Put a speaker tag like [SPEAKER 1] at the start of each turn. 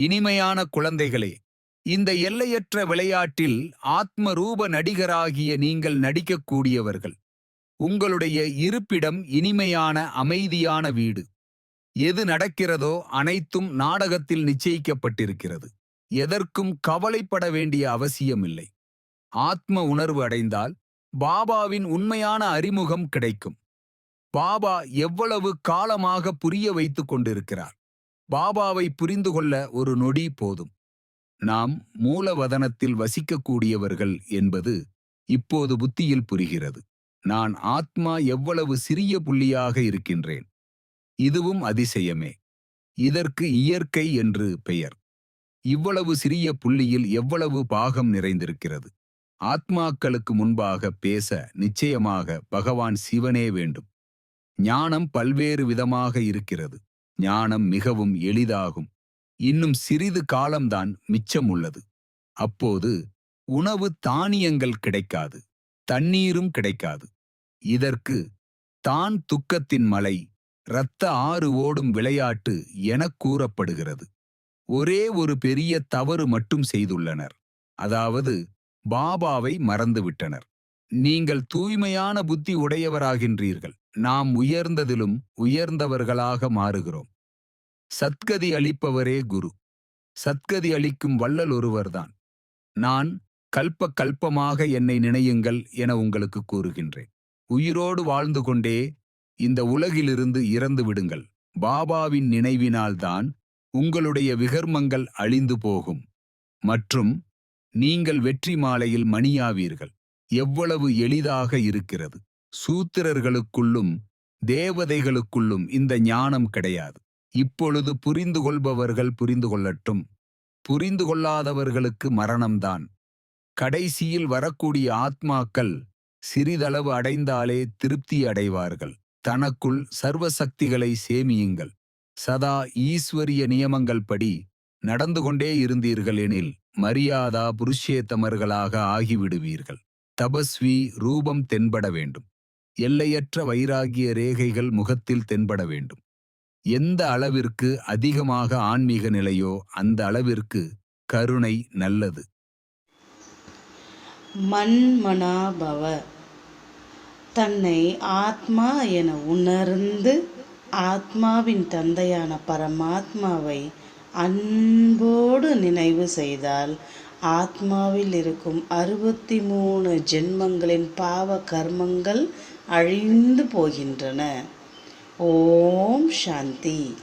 [SPEAKER 1] இனிமையான குழந்தைகளே, இந்த எல்லையற்ற விளையாட்டில் ஆத்ம ரூப நடிகராகிய நீங்கள் நடிக்கக்கூடியவர்கள். உங்களுடைய இருப்பிடம் இனிமையான அமைதியான வீடு. எது நடக்கிறதோ அனைத்தும் நாடகத்தில் நிச்சயிக்கப்பட்டிருக்கிறது. எதற்கும் கவலைப்பட வேண்டிய அவசியமில்லை. ஆத்ம உணர்வு அடைந்தால் பாபாவின் உண்மையான அறிமுகம் கிடைக்கும். பாபா எவ்வளவு காலமாக புரிய வைத்துக் கொண்டிருக்கிறார். பாபாவை புரிந்து கொள்ள ஒரு நொடி போதும். நாம் மூலவதனத்தில் வசிக்கக்கூடியவர்கள் என்பது இப்போது புத்தியில் புரிகிறது. நான் ஆத்மா எவ்வளவு சிறிய புள்ளியாக இருக்கின்றேன். இதுவும் அதிசயமே. இதற்கு இயற்கை என்று பெயர். இவ்வளவு சிறிய புள்ளியில் எவ்வளவு பாகம் நிறைந்திருக்கிறது. ஆத்மாக்களுக்கு முன்பாக பேச நிச்சயமாக பகவான் சிவனே வேண்டும். ஞானம் பல்வேறு விதமாக இருக்கிறது. ஞானம் மிகவும் எளிதாகும். இன்னும் சிறிது காலம்தான் மிச்சம் உள்ளது. அப்போது உணவு தானியங்கள் கிடைக்காது, தண்ணீரும் கிடைக்காது. இதற்கு தான் துக்கத்தின் மலை, இரத்த ஆறு ஓடும் விளையாட்டு எனக் கூறப்படுகிறது. ஒரே ஒரு பெரிய தவறு மட்டும் செய்துள்ளனர். அதாவது பாபாவை மறந்துவிட்டனர். நீங்கள் தூய்மையான புத்தி உடையவராகின்றீர்கள். நாம் உயர்ந்ததிலும் உயர்ந்தவர்களாக மாறுகிறோம். சத்கதி அளிப்பவரே குரு. சத்கதி அளிக்கும் வள்ளல் ஒருவர்தான். நான் கல்ப கல்பமாக என்னை நினையுங்கள் என உங்களுக்கு கூறுகின்றேன். உயிரோடு வாழ்ந்து கொண்டே இந்த உலகிலிருந்து இறந்து விடுங்கள். பாபாவின் நினைவினால்தான் உங்களுடைய விகர்மங்கள் அழிந்து போகும். மற்றும் நீங்கள் வெற்றி மாலையில் மணியாவீர்கள். எவ்வளவு எளிதாக இருக்கிறது. சூத்திரர்களுக்குள்ளும் தேவதைகளுக்குள்ளும் இந்த ஞானம் கிடையாது. இப்பொழுது புரிந்து கொள்பவர்கள் புரிந்து கொள்ளட்டும். புரிந்து கொள்ளாதவர்களுக்கு மரணம்தான். கடைசியில் வரக்கூடிய ஆத்மாக்கள் சிறிதளவு அடைந்தாலே திருப்தி அடைவார்கள். தனக்குள் சர்வசக்திகளை சேமியுங்கள். சதா ஈஸ்வரிய நியமங்கள் படி நடந்து கொண்டே இருந்தீர்கள் எனில் மரியாதா புருஷேத்தமர்களாக ஆகிவிடுவீர்கள். தபஸ்வி ரூபம் தென்பட வேண்டும். எல்லையற்ற வைராகிய ரேகைகள் முகத்தில் தென்பட வேண்டும். எந்த அளவிற்கு அதிகமாக ஆன்மீக நிலையோ அந்த அளவிற்கு கருணை நல்லது.
[SPEAKER 2] மன்மனாபவ. தன்னை ஆத்மா என உணர்ந்து ஆத்மாவின் தந்தையான பரமாத்மாவை அன்போடு நினைவு செய்தால் ஆத்மாவில் இருக்கும் 63 ஜென்மங்களின் பாவ கர்மங்கள் அழிந்து போகின்றன. ஓம் சாந்தி.